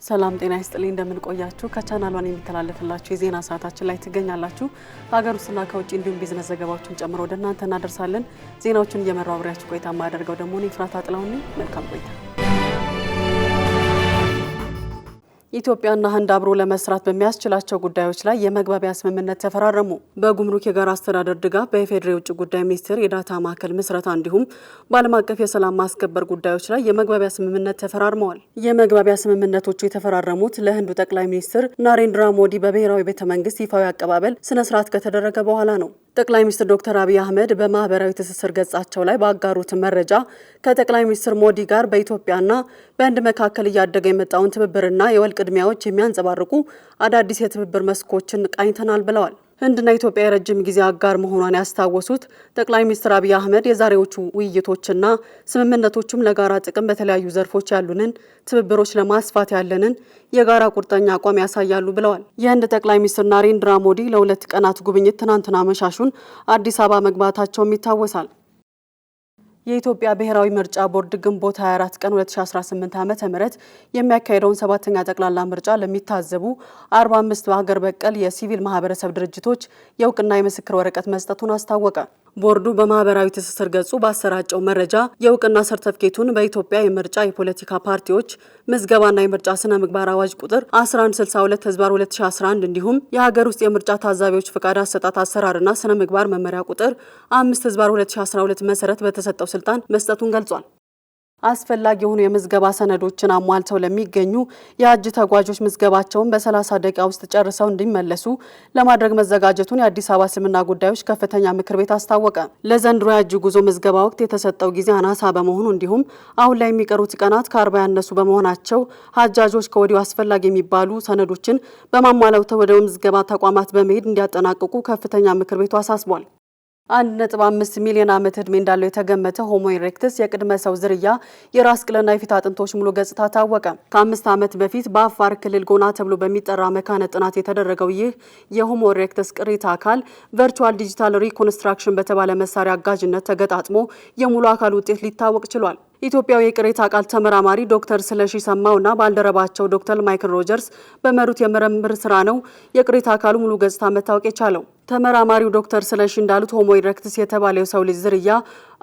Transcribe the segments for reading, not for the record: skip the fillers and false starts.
ሰላም ጤና ይስጥልኝ እንደምን ቆያችሁ ከቻናሏን የሚተላለፍላችሁ የዜና ሰዓታችን ላይ ትገኛላችሁ ሀገር ውስጥና ከውጭ እንዲሁም ቢዝነስ ዘገባዎችን ጨምሮ ወደናንተ እናደርሳለን ዜናዎችን እየመራው አብሬያችሁ ቆይታ ማደርገው ደግሞ እኔ ፍራታ ጥላሁን ነኝ መልካም ቆይታ ኢትዮጵያና ህንድ አብሮ ለመስራት በሚያስችላቸው ጉዳዮች ላይ የመግባቢያ ስምምነት ተፈራረሙ። በጉምሩክ የጋራ አስተዳደር ድጋፍ በኢፌዴሪ ውጭ ጉዳይ ሚኒስቴር የዳታ ማዕከል ምስረታ እንዲሁም በዓለም አቀፍ የሰላም ማስከበር ጉዳዮች ላይ የመግባቢያ ስምምነት ተፈራርመዋል። የመግባቢያ ስምምነቶቹ የተፈራረሙት ለህንዱ ጠቅላይ ሚኒስትር ናሬንድራ ሞዲ በብሔራዊ ቤተ መንግስት ይፋዊ አቀባበል ስነ ስርዓት ከተደረገ በኋላ ነው። ጠቅላይ ሚኒስትር ዶክተር አብይ አህመድ በማህበራዊ ትስስር ገጻቸው ላይ ባጋሩት መረጃ ከጠቅላይ ሚኒስትር ሞዲ ጋር በኢትዮጵያና በህንድ መካከል እያደገ የመጣውን ትብብርና የወል ቅድሚያዎች የሚያንጸባርቁ አዳዲስ የትብብር መስኮችን ቃኝተናል ብለዋል። ህንድና ኢትዮጵያ የረጅም ጊዜ አጋር መሆኗን ያስታወሱት ጠቅላይ ሚኒስትር አብይ አህመድ የዛሬዎቹ ውይይቶችና ስምምነቶችም ለጋራ ጥቅም በተለያዩ ዘርፎች ያሉንን ትብብሮች ለማስፋት ያለንን የጋራ ቁርጠኛ አቋም ያሳያሉ ብለዋል። የህንድ ጠቅላይ ሚኒስትር ናሬንድራ ሞዲ ለሁለት ቀናት ጉብኝት ትናንትና መሻሹን አዲስ አበባ መግባታቸውም ይታወሳል። የኢትዮጵያ ብሔራዊ ምርጫ ቦርድ ግንቦት 24 ቀን 2018 ዓ.ም የሚያካሄደውን 7ኛ ጠቅላላ ምርጫ ለሚታዘቡ 45 ሀገር በቀል የሲቪል ማህበረሰብ ድርጅቶች የእውቅና የምስክር ወረቀት መስጠቱን አስታወቀ። ቦርዱ በማህበራዊ ትስስር ገጹ ባሰራጨው መረጃ የእውቅና ሰርተፍኬቱን በኢትዮጵያ የምርጫ የፖለቲካ ፓርቲዎች ምዝገባና የምርጫ ስነ ምግባር አዋጅ ቁጥር 1162/2011 እንዲሁም የሀገር ውስጥ የምርጫ ታዛቢዎች ፍቃድ አሰጣጥ አሰራርና ስነ ምግባር መመሪያ ቁጥር 5/2012 መሰረት በተሰጠው ስልጣን መስጠቱን ገልጿል። አስፈላጊ የሆኑ የምዝገባ ሰነዶችን አሟልተው ለሚገኙ የሀጅ ተጓዦች ምዝገባቸውን በ30 ደቂቃ ውስጥ ጨርሰው እንዲመለሱ ለማድረግ መዘጋጀቱን የአዲስ አበባ እስልምና ጉዳዮች ከፍተኛ ምክር ቤት አስታወቀ። ለዘንድሮ የሀጅ ጉዞ ምዝገባ ወቅት የተሰጠው ጊዜ አናሳ በመሆኑ እንዲሁም አሁን ላይ የሚቀሩት ቀናት ከ40 ያነሱ በመሆናቸው ሀጃጆች ከወዲሁ አስፈላጊ የሚባሉ ሰነዶችን በማሟላት ወደ ምዝገባ ተቋማት በመሄድ እንዲያጠናቅቁ ከፍተኛ ምክር ቤቱ አሳስቧል። 1.5 ሚሊዮን ዓመት ዕድሜ እንዳለው የተገመተ ሆሞ ኢሬክተስ የቅድመ ሰው ዝርያ የራስ ቅልና የፊት አጥንቶች ሙሉ ገጽታ ታወቀ። ከ5 ዓመት በፊት በአፋር ክልል ጎና ተብሎ በሚጠራ መካነ ጥናት የተደረገው ይህ የሆሞ ኢሬክተስ ቅሪተ አካል ቨርቹዋል ዲጂታል ሪኮንስትራክሽን በተባለ መሳሪያ አጋዥነት ተገጣጥሞ የሙሉ አካል ውጤት ሊታወቅ ችሏል። ኢትዮጵያዊ የቅሪተ አካል ተመራማሪ ዶክተር ስለሺ ሰማውና ባልደረባቸው ዶክተር ማይክል ሮጀርስ በመሩት የምርምር ስራ ነው የቅሪተ አካሉ ሙሉ ገጽታ መታወቅ የቻለው። ተመራማሪው ዶክተር ስለሺ እንዳሉት ሆሞ ኢሬክተስ የተባለው የሰው ልጅ ዝርያ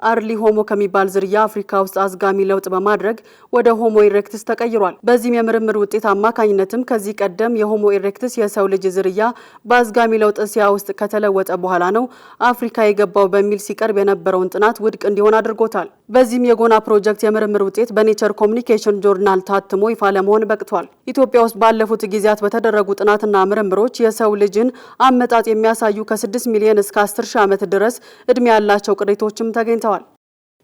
አርሊ ሆሞ ከሚባል ዝርያ አፍሪካ ውስጥ አዝጋሚ ለውጥ በማድረግ ወደ ሆሞ ኢሬክተስ ተቀይሯል። በዚህም የምርምር ውጤት አማካኝነትም ከዚህ ቀደም የሆሞ ኢሬክተስ የሰው ልጅ ዝርያ በአዝጋሚ ለውጥ እስያ ውስጥ ከተለወጠ በኋላ ነው አፍሪካ የገባው በሚል ሲቀርብ የነበረውን ጥናት ውድቅ እንዲሆን አድርጎታል። በዚህም የጎና ፕሮጀክት የምርምር ውጤት በኔቸር ኮሚኒኬሽን ጆርናል ታትሞ ይፋ ለመሆን በቅቷል። ኢትዮጵያ ውስጥ ባለፉት ጊዜያት በተደረጉ ጥናትና ምርምሮች የሰው ልጅን አመጣጥ የሚያሳዩ ከ6 ሚሊዮን እስከ 10 ሺህ ዓመት ድረስ እድሜ ያላቸው ቅሪቶችም ተገኝተዋል።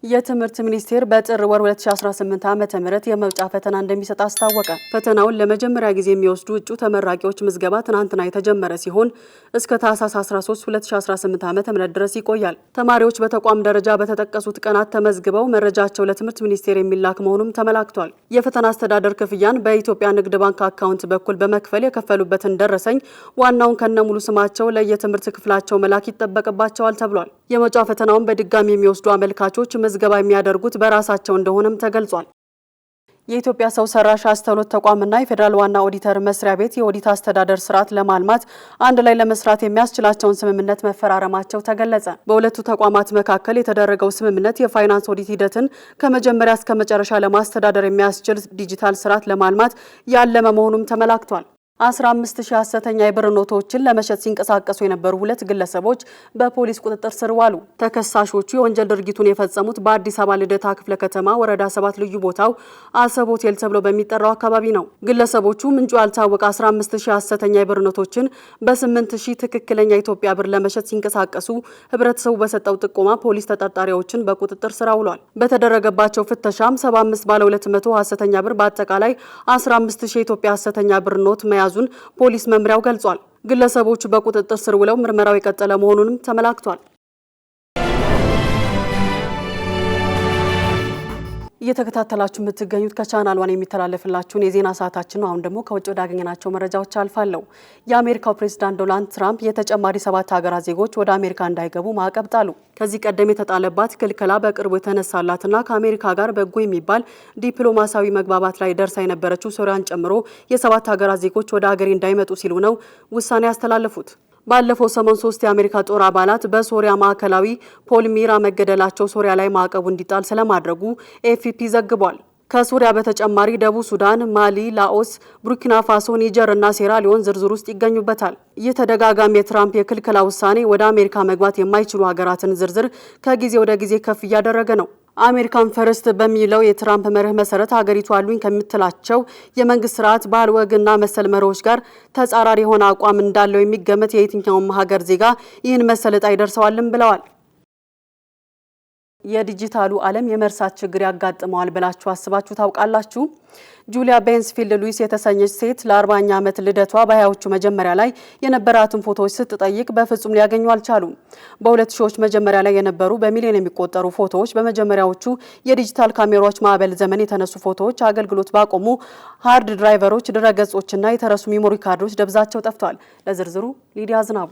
የትምህርት ሚኒስቴር በጥር ወር 2018 ዓ.ም የመውጫ ፈተና እንደሚሰጥ አስታወቀ። ፈተናውን ለመጀመሪያ ጊዜ የሚወስዱ እጩ ተመራቂዎች ምዝገባ ትናንትና የተጀመረ ሲሆን እስከ ታህሳስ 13 2018 ዓ.ም ድረስ ይቆያል። ተማሪዎች በተቋም ደረጃ በተጠቀሱት ቀናት ተመዝግበው መረጃቸው ለትምህርት ሚኒስቴር የሚላክ መሆኑም ተመላክቷል። የፈተና አስተዳደር ክፍያን በኢትዮጵያ ንግድ ባንክ አካውንት በኩል በመክፈል የከፈሉበትን ደረሰኝ ዋናውን ከነሙሉ ስማቸው ለየትምህርት ክፍላቸው መላክ ይጠበቅባቸዋል ተብሏል። የመውጫ ፈተናውን በድጋሚ የሚወስዱ አመልካቾች ምዝገባ የሚያደርጉት በራሳቸው እንደሆነም ተገልጿል። የኢትዮጵያ ሰው ሰራሽ አስተውሎት ተቋምና የፌዴራል ዋና ኦዲተር መስሪያ ቤት የኦዲት አስተዳደር ስርዓት ለማልማት አንድ ላይ ለመስራት የሚያስችላቸውን ስምምነት መፈራረማቸው ተገለጸ። በሁለቱ ተቋማት መካከል የተደረገው ስምምነት የፋይናንስ ኦዲት ሂደትን ከመጀመሪያ እስከ መጨረሻ ለማስተዳደር የሚያስችል ዲጂታል ስርዓት ለማልማት ያለመ መሆኑም ተመላክቷል። 15000 ሐሰተኛ የብር ኖቶችን ለመሸጥ ሲንቀሳቀሱ የነበሩ ሁለት ግለሰቦች በፖሊስ ቁጥጥር ስር ዋሉ። ተከሳሾቹ የወንጀል ድርጊቱን የፈጸሙት በአዲስ አበባ ልደታ ክፍለ ከተማ ወረዳ 7 ልዩ ቦታው አሰብ ሆቴል ተብሎ በሚጠራው አካባቢ ነው። ግለሰቦቹ ምንጩ ያልታወቀ 15000 ሐሰተኛ የብር ኖቶችን በ8000 ትክክለኛ የኢትዮጵያ ብር ለመሸጥ ሲንቀሳቀሱ ህብረተሰቡ በሰጠው ጥቆማ ፖሊስ ተጠርጣሪዎችን በቁጥጥር ስር አውሏል። በተደረገባቸው ፍተሻም 75 ባለ 200 ሐሰተኛ ብር በአጠቃላይ 15000 የኢትዮጵያ ሐሰተኛ ብር ኖት መያዙን ፖሊስ መምሪያው ገልጿል። ግለሰቦቹ በቁጥጥር ስር ውለው ምርመራው የቀጠለ መሆኑንም ተመላክቷል። እየተከታተላችሁ የምትገኙት ከቻናል ዋን የሚተላለፍላችሁን የዜና ሰዓታችን ነው። አሁን ደግሞ ከውጭ ወዳገኘናቸው መረጃዎች አልፋለሁ። የአሜሪካው ፕሬዝዳንት ዶናልድ ትራምፕ የተጨማሪ 7 ሀገራት ዜጎች ወደ አሜሪካ እንዳይገቡ ማዕቀብ ጣሉ። ከዚህ ቀደም የተጣለባት ክልከላ በቅርቡ የተነሳላትና ከአሜሪካ ጋር በጎ የሚባል ዲፕሎማሲያዊ መግባባት ላይ ደርሳ የነበረችው ሶሪያን ጨምሮ የ7 ሀገራት ዜጎች ወደ ሀገሬ እንዳይመጡ ሲሉ ነው ውሳኔ ያስተላለፉት። ባለፈው ሰሞን 3 የአሜሪካ ጦር አባላት በሶሪያ ማዕከላዊ ፖልሚራ መገደላቸው ሶሪያ ላይ ማዕቀቡ እንዲጣል ስለማድረጉ ኤፍፒ ዘግቧል። ከሶሪያ በተጨማሪ ደቡብ ሱዳን፣ ማሊ፣ ላኦስ፣ ቡርኪና ፋሶ፣ ኒጀር እና ሴራሊዮን ዝርዝር ውስጥ ይገኙበታል። ይህ ተደጋጋሚ የትራምፕ የክልከላ ውሳኔ ወደ አሜሪካ መግባት የማይችሉ ሀገራትን ዝርዝር ከጊዜ ወደ ጊዜ ከፍ እያደረገ ነው። አሜሪካን ፈርስት በሚለው የትራምፕ መርህ መሰረት ሀገሪቱ አሉኝ ከምትላቸው የመንግስት ስርዓት፣ ባህል፣ ወግና መሰል መርሆች ጋር ተጻራሪ የሆነ አቋም እንዳለው የሚገመት የየትኛውም ሀገር ዜጋ ይህን መሰል ዕጣ ይደርሰዋልም ብለዋል። የዲጂታሉ ዓለም የመርሳት ችግር ያጋጥመዋል ብላችሁ አስባችሁ ታውቃላችሁ? ጁሊያ ቤንስፊልድ ሉዊስ የተሰኘች ሴት ለ40ኛ ዓመት ልደቷ በ20ዎቹ መጀመሪያ ላይ የነበራትን ፎቶዎች ስትጠይቅ በፍጹም ሊያገኙ አልቻሉም። በ2000ዎች መጀመሪያ ላይ የነበሩ በሚሊዮን የሚቆጠሩ ፎቶዎች በመጀመሪያዎቹ የዲጂታል ካሜራዎች ማዕበል ዘመን የተነሱ ፎቶዎች አገልግሎት ባቆሙ ሃርድ ድራይቨሮች፣ ድረገጾችና የተረሱ ሜሞሪ ካርዶች ደብዛቸው ጠፍቷል። ለዝርዝሩ ሊዲያ ዝናቡ።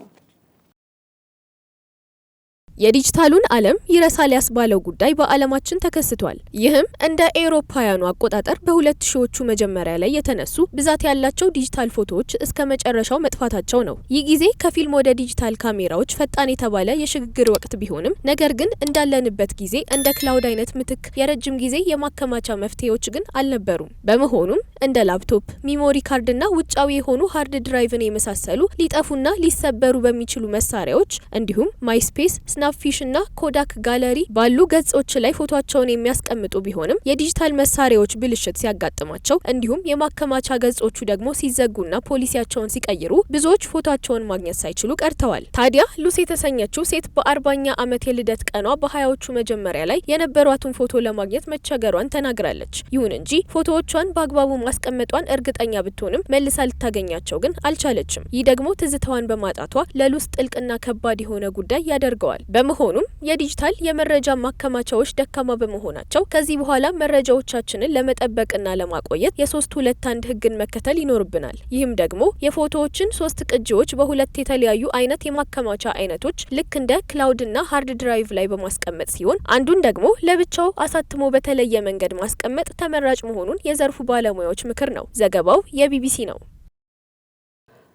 የዲጂታሉን ዓለም ይረሳል ያስባለው ጉዳይ በዓለማችን ተከስቷል። ይህም እንደ አውሮፓውያኑ አቆጣጠር በ2000ዎቹ መጀመሪያ ላይ የተነሱ ብዛት ያላቸው ዲጂታል ፎቶዎች እስከ መጨረሻው መጥፋታቸው ነው። ይህ ጊዜ ከፊልም ወደ ዲጂታል ካሜራዎች ፈጣን የተባለ የሽግግር ወቅት ቢሆንም ነገር ግን እንዳለንበት ጊዜ እንደ ክላውድ አይነት ምትክ የረጅም ጊዜ የማከማቻ መፍትሄዎች ግን አልነበሩም። በመሆኑም እንደ ላፕቶፕ፣ ሚሞሪ ካርድና ውጫዊ የሆኑ ሃርድ ድራይቭን የመሳሰሉ ሊጠፉና ሊሰበሩ በሚችሉ መሳሪያዎች እንዲሁም ማይስፔስ፣ ስናፕፊሽ እና ኮዳክ ጋለሪ ባሉ ገጾች ላይ ፎቶቸውን የሚያስቀምጡ ቢሆንም የዲጂታል መሳሪያዎች ብልሽት ሲያጋጥማቸው እንዲሁም የማከማቻ ገጾቹ ደግሞ ሲዘጉና ፖሊሲያቸውን ሲቀይሩ ብዙዎች ፎቶቸውን ማግኘት ሳይችሉ ቀርተዋል። ታዲያ ሉሲ የተሰኘችው ሴት በ40ኛ ዓመት የልደት ቀኗ በ20ዎቹ መጀመሪያ ላይ የነበሯትን ፎቶ ለማግኘት መቸገሯን ተናግራለች። ይሁን እንጂ ፎቶዎቿን በአግባቡ ማስቀመጧን እርግጠኛ ብትሆንም መልሳ ልታገኛቸው ግን አልቻለችም። ይህ ደግሞ ትዝታዋን በማጣቷ ለሉስ ጥልቅና ከባድ የሆነ ጉዳይ ያደርገዋል። በመሆኑም የዲጂታል የመረጃ ማከማቻዎች ደካማ በመሆናቸው ከዚህ በኋላ መረጃዎቻችንን ለመጠበቅና ለማቆየት የ3-2-1 ህግን መከተል ይኖርብናል። ይህም ደግሞ የፎቶዎችን 3 ቅጂዎች በሁለት የተለያዩ አይነት የማከማቻ አይነቶች ልክ እንደ ክላውድና ሃርድ ድራይቭ ላይ በማስቀመጥ ሲሆን አንዱን ደግሞ ለብቻው አሳትሞ በተለየ መንገድ ማስቀመጥ ተመራጭ መሆኑን የዘርፉ ባለሙያዎች ምክር ነው። ዘገባው የቢቢሲ ነው።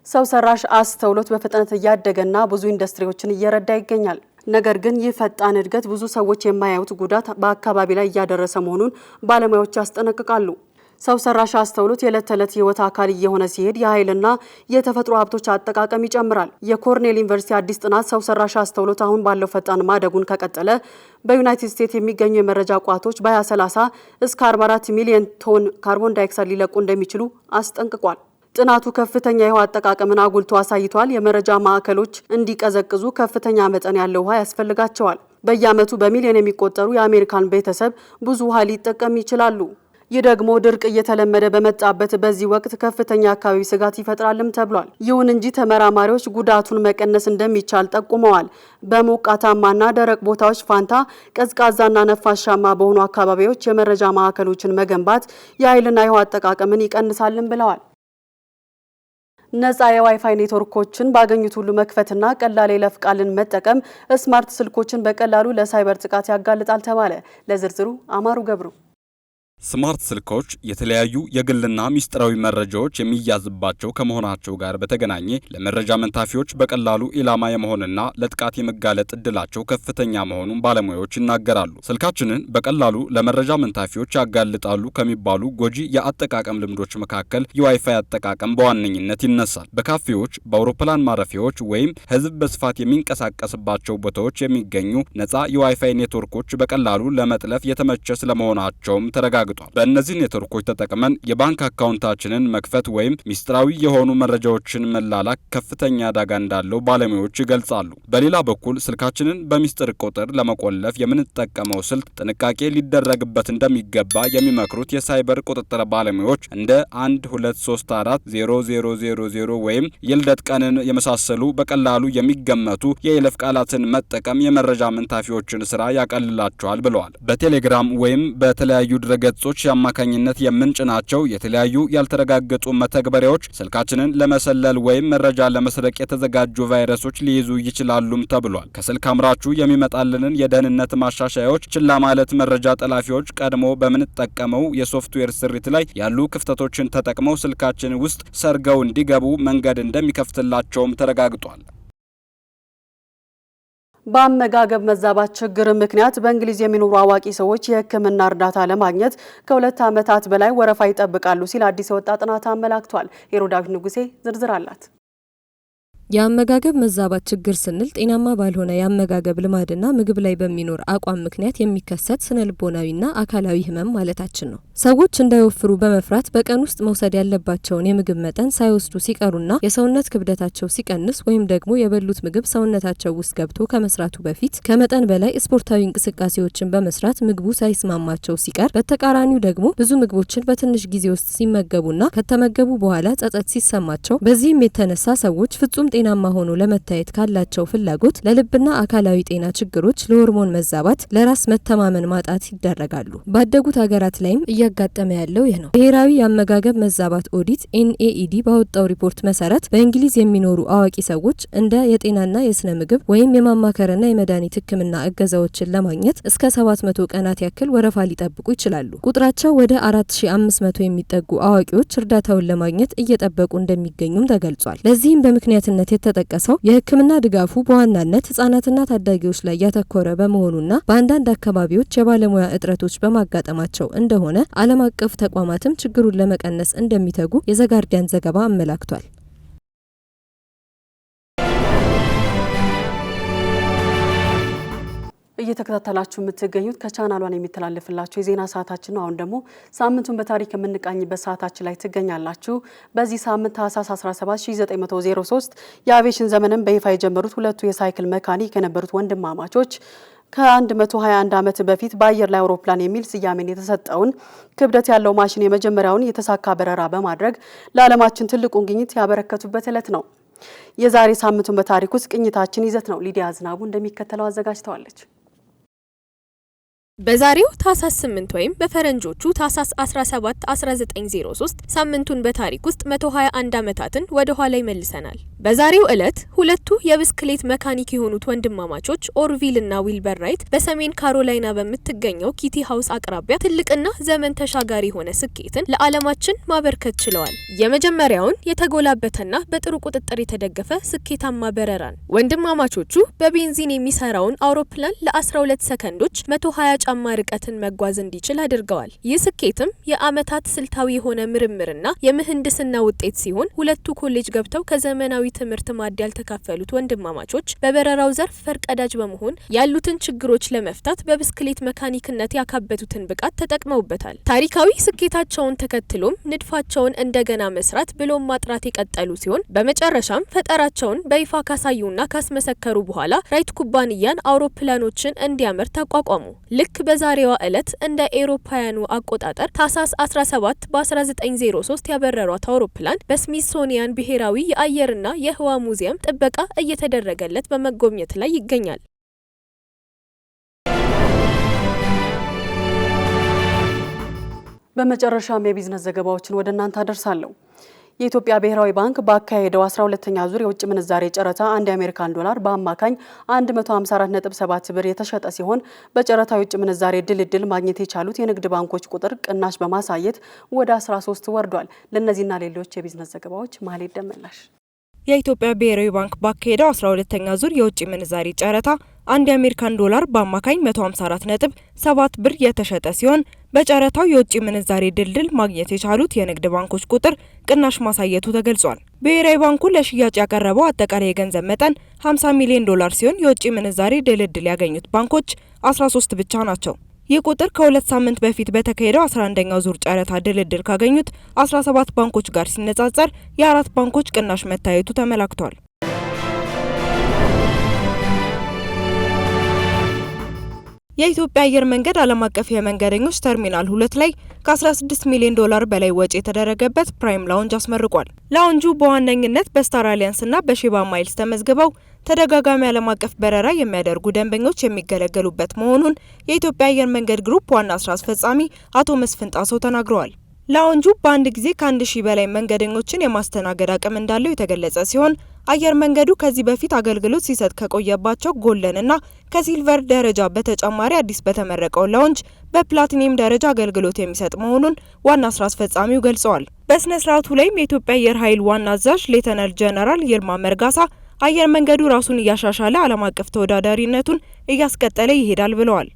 ሰው ሰራሽ አስተውሎት በፍጥነት እያደገና ብዙ ኢንዱስትሪዎችን እየረዳ ይገኛል። ነገር ግን ይህ ፈጣን እድገት ብዙ ሰዎች የማያዩት ጉዳት በአካባቢ ላይ እያደረሰ መሆኑን ባለሙያዎች ያስጠነቅቃሉ። ሰው ሰራሽ አስተውሎት የዕለት ተዕለት ህይወት አካል እየሆነ ሲሄድ የኃይልና የተፈጥሮ ሀብቶች አጠቃቀም ይጨምራል። የኮርኔል ዩኒቨርሲቲ አዲስ ጥናት ሰው ሰራሽ አስተውሎት አሁን ባለው ፈጣን ማደጉን ከቀጠለ በዩናይትድ ስቴትስ የሚገኙ የመረጃ ቋቶች በ2030 እስከ 44 ሚሊዮን ቶን ካርቦን ዳይኦክሳይድ ሊለቁ እንደሚችሉ አስጠንቅቋል። ጥናቱ ከፍተኛ የውሃ አጠቃቀምን አጉልቶ አሳይቷል። የመረጃ ማዕከሎች እንዲቀዘቅዙ ከፍተኛ መጠን ያለው ውሃ ያስፈልጋቸዋል። በየዓመቱ በሚሊዮን የሚቆጠሩ የአሜሪካን ቤተሰብ ብዙ ውሃ ሊጠቀም ይችላሉ። ይህ ደግሞ ድርቅ እየተለመደ በመጣበት በዚህ ወቅት ከፍተኛ አካባቢ ስጋት ይፈጥራልም ተብሏል። ይሁን እንጂ ተመራማሪዎች ጉዳቱን መቀነስ እንደሚቻል ጠቁመዋል። በሞቃታማና ደረቅ ቦታዎች ፋንታ ቀዝቃዛና ነፋሻማ በሆኑ አካባቢዎች የመረጃ ማዕከሎችን መገንባት የኃይልና የውሃ አጠቃቀምን ይቀንሳልም ብለዋል። ነፃ የዋይፋይ ኔትወርኮችን ባገኙት ሁሉ መክፈትና ቀላል የይለፍ ቃልን መጠቀም ስማርት ስልኮችን በቀላሉ ለሳይበር ጥቃት ያጋልጣል ተባለ። ለዝርዝሩ አማሩ ገብሩ። ስማርት ስልኮች የተለያዩ የግልና ሚስጥራዊ መረጃዎች የሚያዝባቸው ከመሆናቸው ጋር በተገናኘ ለመረጃ መንታፊዎች በቀላሉ ኢላማ የመሆንና ለጥቃት የመጋለጥ እድላቸው ከፍተኛ መሆኑን ባለሙያዎች ይናገራሉ። ስልካችንን በቀላሉ ለመረጃ መንታፊዎች ያጋልጣሉ ከሚባሉ ጎጂ የአጠቃቀም ልምዶች መካከል የዋይፋይ አጠቃቀም በዋነኝነት ይነሳል። በካፌዎች፣ በአውሮፕላን ማረፊያዎች ወይም ሕዝብ በስፋት የሚንቀሳቀስባቸው ቦታዎች የሚገኙ ነፃ የዋይፋይ ኔትወርኮች በቀላሉ ለመጥለፍ የተመቸ ስለመሆናቸውም ተረጋግጧል። ተረጋግጧል። በእነዚህ ኔትወርኮች ተጠቅመን የባንክ አካውንታችንን መክፈት ወይም ሚስጥራዊ የሆኑ መረጃዎችን መላላክ ከፍተኛ አደጋ እንዳለው ባለሙያዎች ይገልጻሉ። በሌላ በኩል ስልካችንን በሚስጥር ቁጥር ለመቆለፍ የምንጠቀመው ስልት ጥንቃቄ ሊደረግበት እንደሚገባ የሚመክሩት የሳይበር ቁጥጥር ባለሙያዎች እንደ 12340000 ወይም የልደት ቀንን የመሳሰሉ በቀላሉ የሚገመቱ የይለፍ ቃላትን መጠቀም የመረጃ መንታፊዎችን ስራ ያቀልላቸዋል ብለዋል። በቴሌግራም ወይም በተለያዩ ድረገጾች አማካኝነት የምንጭናቸው የተለያዩ ያልተረጋገጡ መተግበሪያዎች ስልካችንን ለመሰለል ወይም መረጃ ለመስረቅ የተዘጋጁ ቫይረሶች ሊይዙ ይችላሉም ተብሏል። ከስልክ አምራቹ የሚመጣልንን የደህንነት ማሻሻያዎች ችላ ማለት መረጃ ጠላፊዎች ቀድሞ በምንጠቀመው የሶፍትዌር ስሪት ላይ ያሉ ክፍተቶችን ተጠቅመው ስልካችን ውስጥ ሰርገው እንዲገቡ መንገድ እንደሚከፍትላቸውም ተረጋግጧል። በአመጋገብ መዛባት ችግር ምክንያት በእንግሊዝ የሚኖሩ አዋቂ ሰዎች የሕክምና እርዳታ ለማግኘት ከ2 ዓመታት በላይ ወረፋ ይጠብቃሉ ሲል አዲስ የወጣ ጥናት አመላክቷል። ሄሮዳዊት ንጉሴ ዝርዝር አላት። የአመጋገብ መዛባት ችግር ስንል ጤናማ ባልሆነ የአመጋገብ ልማድና ምግብ ላይ በሚኖር አቋም ምክንያት የሚከሰት ስነልቦናዊና አካላዊ ህመም ማለታችን ነው። ሰዎች እንዳይወፍሩ በመፍራት በቀን ውስጥ መውሰድ ያለባቸውን የምግብ መጠን ሳይወስዱ ሲቀሩና የሰውነት ክብደታቸው ሲቀንስ ወይም ደግሞ የበሉት ምግብ ሰውነታቸው ውስጥ ገብቶ ከመስራቱ በፊት ከመጠን በላይ ስፖርታዊ እንቅስቃሴዎችን በመስራት ምግቡ ሳይስማማቸው ሲቀር፣ በተቃራኒው ደግሞ ብዙ ምግቦችን በትንሽ ጊዜ ውስጥ ሲመገቡና ከተመገቡ በኋላ ጸጸት ሲሰማቸው፣ በዚህም የተነሳ ሰዎች ፍጹም ጤናማ ሆኖ ለመታየት ካላቸው ፍላጎት ለልብና አካላዊ ጤና ችግሮች፣ ለሆርሞን መዛባት፣ ለራስ መተማመን ማጣት ይደረጋሉ። ባደጉት ሀገራት ላይም እያጋጠመ ያለው ይህ ነው። ብሔራዊ የአመጋገብ መዛባት ኦዲት NAED ባወጣው ሪፖርት መሰረት በእንግሊዝ የሚኖሩ አዋቂ ሰዎች እንደ የጤናና የስነ ምግብ ወይም የማማከርና የመድኃኒት ሕክምና እገዛዎችን ለማግኘት እስከ 700 ቀናት ያክል ወረፋ ሊጠብቁ ይችላሉ። ቁጥራቸው ወደ 4500 የሚጠጉ አዋቂዎች እርዳታውን ለማግኘት እየጠበቁ እንደሚገኙም ተገልጿል። ለዚህም በምክንያትነት የተጠቀሰው የሕክምና ድጋፉ በዋናነት ህጻናትና ታዳጊዎች ላይ ያተኮረ በመሆኑና በአንዳንድ አካባቢዎች የባለሙያ እጥረቶች በማጋጠማቸው እንደሆነ ዓለም አቀፍ ተቋማትም ችግሩን ለመቀነስ እንደሚተጉ የዘጋርዲያን ዘገባ አመላክቷል። እየተከታተላችሁ የምትገኙት ከቻናሏን የሚተላለፍላችሁ የዜና ሰዓታችን ነው። አሁን ደግሞ ሳምንቱን በታሪክ የምንቃኝበት ሰዓታችን ላይ ትገኛላችሁ። በዚህ ሳምንት ታህሳስ 17 1903 የአቪዬሽን ዘመንን በይፋ የጀመሩት ሁለቱ የሳይክል መካኒክ የነበሩት ወንድማማቾች ከ121 ዓመት በፊት በአየር ላይ አውሮፕላን የሚል ስያሜን የተሰጠውን ክብደት ያለው ማሽን የመጀመሪያውን የተሳካ በረራ በማድረግ ለዓለማችን ትልቁን ግኝት ያበረከቱበት ዕለት ነው። የዛሬ ሳምንቱን በታሪክ ውስጥ ቅኝታችን ይዘት ነው። ሊዲያ ዝናቡ እንደሚከተለው አዘጋጅተዋለች። በዛሬው ታህሳስ 8 ወይም በፈረንጆቹ ታህሳስ 17 1903 ሳምንቱን በታሪክ ውስጥ 121 ዓመታትን ወደ ኋላ ይመልሰናል። በዛሬው ዕለት ሁለቱ የብስክሌት መካኒክ የሆኑት ወንድማማቾች ኦርቪል እና ዊልበር ራይት በሰሜን ካሮላይና በምትገኘው ኪቲ ሃውስ አቅራቢያ ትልቅና ዘመን ተሻጋሪ የሆነ ስኬትን ለዓለማችን ማበርከት ችለዋል። የመጀመሪያውን የተጎላበተና በጥሩ ቁጥጥር የተደገፈ ስኬታማ በረራን ወንድማማቾቹ በቤንዚን የሚሰራውን አውሮፕላን ለ12 ሰከንዶች 120 ጫማ ርቀትን መጓዝ እንዲችል አድርገዋል። ይህ ስኬትም የዓመታት ስልታዊ የሆነ ምርምርና የምህንድስና ውጤት ሲሆን ሁለቱ ኮሌጅ ገብተው ከዘመናዊ ትምህርት ማዕድ ያልተካፈሉት ወንድማማቾች በበረራው ዘርፍ ፈርቀዳጅ በመሆን ያሉትን ችግሮች ለመፍታት በብስክሌት መካኒክነት ያካበቱትን ብቃት ተጠቅመውበታል። ታሪካዊ ስኬታቸውን ተከትሎም ንድፋቸውን እንደገና መስራት ብሎም ማጥራት የቀጠሉ ሲሆን በመጨረሻም ፈጠራቸውን በይፋ ካሳዩና ካስመሰከሩ በኋላ ራይት ኩባንያን አውሮፕላኖችን እንዲያመርት ተቋቋሙ። ልክ በዛሬዋ ዕለት እንደ ኤሮፓውያኑ አቆጣጠር ታህሳስ 17 በ1903 ያበረሯት አውሮፕላን በስሚሶኒያን ብሔራዊ የአየርና የህዋ ሙዚየም ጥበቃ እየተደረገለት በመጎብኘት ላይ ይገኛል። በመጨረሻም የቢዝነስ ዘገባዎችን ወደ እናንተ አደርሳለሁ። የኢትዮጵያ ብሔራዊ ባንክ ባካሄደው 12ኛ ዙር የውጭ ምንዛሬ ጨረታ አንድ የአሜሪካን ዶላር በአማካኝ 154.7 ብር የተሸጠ ሲሆን በጨረታው የውጭ ምንዛሬ ድልድል ማግኘት የቻሉት የንግድ ባንኮች ቁጥር ቅናሽ በማሳየት ወደ 13 ወርዷል። ለእነዚህና ሌሎች የቢዝነስ ዘገባዎች ማህሌት ደመላሽ። የኢትዮጵያ ብሔራዊ ባንክ ባካሄደው 12ኛ ዙር የውጭ ምንዛሬ ጨረታ አንድ የአሜሪካን ዶላር በአማካኝ 154.7 ብር የተሸጠ ሲሆን በጨረታው የውጭ ምንዛሬ ድልድል ማግኘት የቻሉት የንግድ ባንኮች ቁጥር ቅናሽ ማሳየቱ ተገልጿል። ብሔራዊ ባንኩ ለሽያጭ ያቀረበው አጠቃላይ የገንዘብ መጠን 50 ሚሊዮን ዶላር ሲሆን የውጭ ምንዛሬ ድልድል ያገኙት ባንኮች 13 ብቻ ናቸው። ይህ ቁጥር ከ2 ሳምንት በፊት በተካሄደው 11ኛው ዙር ጨረታ ድልድል ካገኙት 17 ባንኮች ጋር ሲነጻጸር የ4 ባንኮች ቅናሽ መታየቱ ተመላክቷል። የኢትዮጵያ አየር መንገድ ዓለም አቀፍ የመንገደኞች ተርሚናል 2 ላይ ከ16 ሚሊዮን ዶላር በላይ ወጪ የተደረገበት ፕራይም ላውንጅ አስመርቋል። ላውንጁ በዋነኝነት በስታር አሊያንስ እና በሼባ ማይልስ ተመዝግበው ተደጋጋሚ ዓለም አቀፍ በረራ የሚያደርጉ ደንበኞች የሚገለገሉበት መሆኑን የኢትዮጵያ አየር መንገድ ግሩፕ ዋና ስራ አስፈጻሚ አቶ መስፍን ጣሰው ተናግረዋል። ላውንጁ በአንድ ጊዜ ከ1000 በላይ መንገደኞችን የማስተናገድ አቅም እንዳለው የተገለጸ ሲሆን አየር መንገዱ ከዚህ በፊት አገልግሎት ሲሰጥ ከቆየባቸው ጎልደን እና ከሲልቨር ደረጃ በተጨማሪ አዲስ በተመረቀው ላውንጅ በፕላቲኒየም ደረጃ አገልግሎት የሚሰጥ መሆኑን ዋና ስራ አስፈጻሚው ገልጸዋል። በስነ ስርዓቱ ላይም የኢትዮጵያ አየር ኃይል ዋና አዛዥ ሌተናል ጀነራል ይልማ መርጋሳ አየር መንገዱ ራሱን እያሻሻለ ዓለም አቀፍ ተወዳዳሪነቱን እያስቀጠለ ይሄዳል ብለዋል።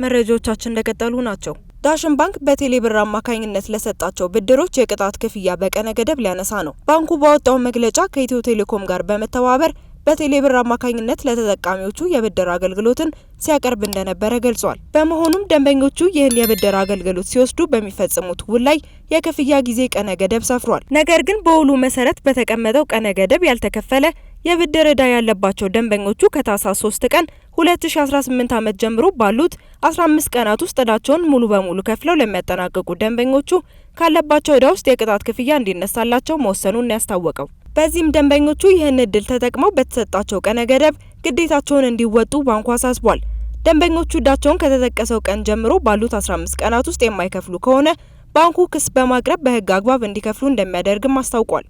መረጃዎቻችን እንደቀጠሉ ናቸው። ዳሽን ባንክ በቴሌብር አማካኝነት ለሰጣቸው ብድሮች የቅጣት ክፍያ በቀነ ገደብ ሊያነሳ ነው። ባንኩ ባወጣው መግለጫ ከኢትዮ ቴሌኮም ጋር በመተባበር በቴሌብር አማካኝነት ለተጠቃሚዎቹ የብድር አገልግሎትን ሲያቀርብ እንደነበረ ገልጿል። በመሆኑም ደንበኞቹ ይህን የብድር አገልግሎት ሲወስዱ በሚፈጽሙት ውል ላይ የክፍያ ጊዜ ቀነ ገደብ ሰፍሯል። ነገር ግን በውሉ መሰረት በተቀመጠው ቀነ ገደብ ያልተከፈለ የብድር ዕዳ ያለባቸው ደንበኞቹ ከታህሳስ 3 ቀን 2018 ዓመት ጀምሮ ባሉት 15 ቀናት ውስጥ ዕዳቸውን ሙሉ በሙሉ ከፍለው ለሚያጠናቅቁ ደንበኞቹ ካለባቸው ዕዳ ውስጥ የቅጣት ክፍያ እንዲነሳላቸው መወሰኑን ያስታወቀው። በዚህም ደንበኞቹ ይህን እድል ተጠቅመው በተሰጣቸው ቀነ ገደብ ግዴታቸውን እንዲወጡ ባንኩ አሳስቧል። ደንበኞቹ ዕዳቸውን ከተጠቀሰው ቀን ጀምሮ ባሉት 15 ቀናት ውስጥ የማይከፍሉ ከሆነ ባንኩ ክስ በማቅረብ በሕግ አግባብ እንዲከፍሉ እንደሚያደርግም አስታውቋል።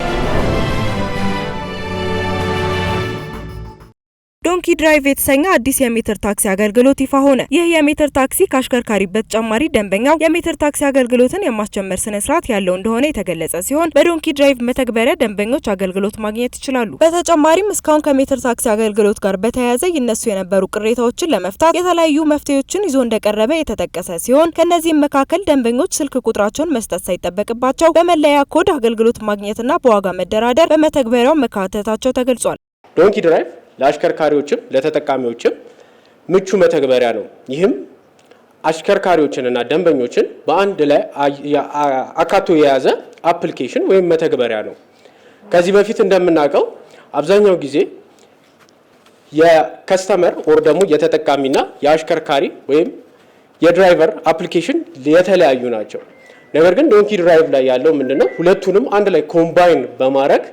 ዶንኪ ድራይቭ የተሰኘ አዲስ የሜትር ታክሲ አገልግሎት ይፋ ሆነ። ይህ የሜትር ታክሲ ከአሽከርካሪ በተጨማሪ ደንበኛው የሜትር ታክሲ አገልግሎትን የማስጀመር ስነ ስርዓት ያለው እንደሆነ የተገለጸ ሲሆን በዶንኪ ድራይቭ መተግበሪያ ደንበኞች አገልግሎት ማግኘት ይችላሉ። በተጨማሪም እስካሁን ከሜትር ታክሲ አገልግሎት ጋር በተያያዘ ይነሱ የነበሩ ቅሬታዎችን ለመፍታት የተለያዩ መፍትሄዎችን ይዞ እንደቀረበ የተጠቀሰ ሲሆን ከነዚህም መካከል ደንበኞች ስልክ ቁጥራቸውን መስጠት ሳይጠበቅባቸው በመለያ ኮድ አገልግሎት ማግኘትና በዋጋ መደራደር በመተግበሪያው መካተታቸው ተገልጿል። ዶንኪ ድራይቭ ለአሽከርካሪዎችም ለተጠቃሚዎችም ምቹ መተግበሪያ ነው። ይህም አሽከርካሪዎችንና ደንበኞችን በአንድ ላይ አካቶ የያዘ አፕሊኬሽን ወይም መተግበሪያ ነው። ከዚህ በፊት እንደምናውቀው አብዛኛው ጊዜ የከስተመር ኦር ደግሞ የተጠቃሚና የአሽከርካሪ ወይም የድራይቨር አፕሊኬሽን የተለያዩ ናቸው። ነገር ግን ዶንኪ ድራይቭ ላይ ያለው ምንድነው? ሁለቱንም አንድ ላይ ኮምባይን በማድረግ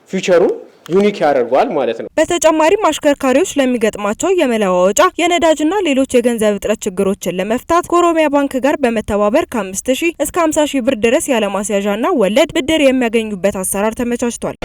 ፊቸሩን ዩኒክ ያደርገዋል ማለት ነው። በተጨማሪም አሽከርካሪዎች ለሚገጥማቸው የመለዋወጫ የነዳጅና ሌሎች የገንዘብ እጥረት ችግሮችን ለመፍታት ከኦሮሚያ ባንክ ጋር በመተባበር ከ5000 እስከ 50000 ብር ድረስ ያለ ማስያዣና ወለድ ብድር የሚያገኙበት አሰራር ተመቻችቷል።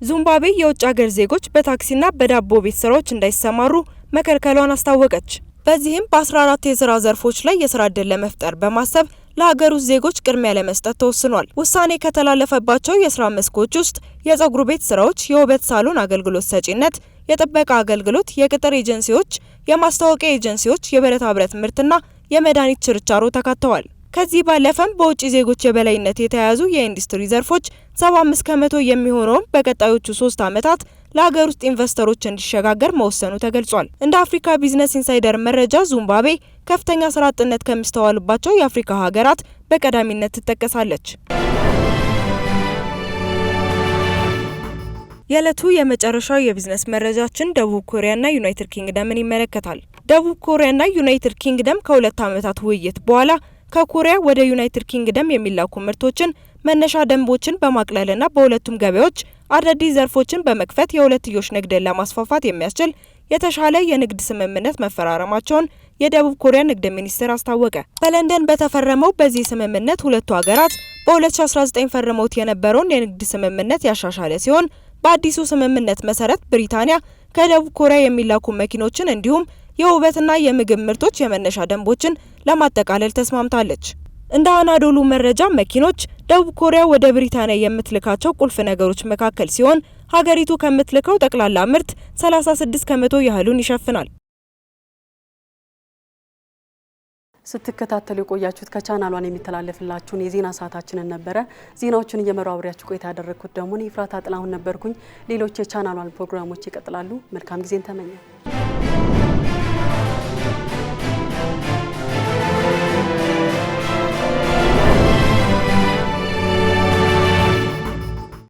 ዚምባብዌ የውጭ ሀገር ዜጎች በታክሲና በዳቦ ቤት ስራዎች እንዳይሰማሩ መከልከሏን አስታወቀች። በዚህም በ14 የስራ ዘርፎች ላይ የስራ ዕድል ለመፍጠር በማሰብ ለሀገር ውስጥ ዜጎች ቅድሚያ ለመስጠት ተወስኗል። ውሳኔ ከተላለፈባቸው የስራ መስኮች ውስጥ የጸጉር ቤት ስራዎች፣ የውበት ሳሎን አገልግሎት ሰጪነት፣ የጥበቃ አገልግሎት፣ የቅጥር ኤጀንሲዎች፣ የማስታወቂያ ኤጀንሲዎች፣ የብረታ ብረት ምርትና የመድኃኒት ችርቻሮ ተካተዋል። ከዚህ ባለፈም በውጭ ዜጎች የበላይነት የተያዙ የኢንዱስትሪ ዘርፎች 75 ከመቶ የሚሆነውን በቀጣዮቹ 3 ዓመታት ለሀገር ውስጥ ኢንቨስተሮች እንዲሸጋገር መወሰኑ ተገልጿል። እንደ አፍሪካ ቢዝነስ ኢንሳይደር መረጃ ዚምባብዌ ከፍተኛ ስራ አጥነት ከሚስተዋሉባቸው የአፍሪካ ሀገራት በቀዳሚነት ትጠቀሳለች። የዕለቱ የመጨረሻው የቢዝነስ መረጃችን ደቡብ ኮሪያና ዩናይትድ ኪንግደምን ይመለከታል። ደቡብ ኮሪያና ዩናይትድ ኪንግደም ከ2 ዓመታት ውይይት በኋላ ከኮሪያ ወደ ዩናይትድ ኪንግደም የሚላኩ ምርቶችን መነሻ ደንቦችን በማቅለልና በሁለቱም ገበያዎች አዳዲስ ዘርፎችን በመክፈት የሁለትዮሽ ንግድን ለማስፋፋት የሚያስችል የተሻለ የንግድ ስምምነት መፈራረማቸውን የደቡብ ኮሪያ ንግድ ሚኒስቴር አስታወቀ። በለንደን በተፈረመው በዚህ ስምምነት ሁለቱ ሀገራት በ2019 ፈርመውት የነበረውን የንግድ ስምምነት ያሻሻለ ሲሆን በአዲሱ ስምምነት መሰረት ብሪታንያ ከደቡብ ኮሪያ የሚላኩ መኪኖችን እንዲሁም የውበትና የምግብ ምርቶች የመነሻ ደንቦችን ለማጠቃለል ተስማምታለች። እንደ አናዶሉ መረጃ መኪኖች ደቡብ ኮሪያ ወደ ብሪታንያ የምትልካቸው ቁልፍ ነገሮች መካከል ሲሆን ሀገሪቱ ከምትልከው ጠቅላላ ምርት 36 ከመቶ ያህሉን ይሸፍናል። ስትከታተሉ የቆያችሁት ከቻናሏን የሚተላለፍላችሁን የዜና ሰዓታችንን ነበረ። ዜናዎቹን እየመራው አብሬያችሁ ቆይታ ያደረኩት ደግሞ እኔ ፍራታ ጥላሁን ነበርኩኝ። ሌሎች የቻናሏን ፕሮግራሞች ይቀጥላሉ። መልካም ጊዜን ተመኘ።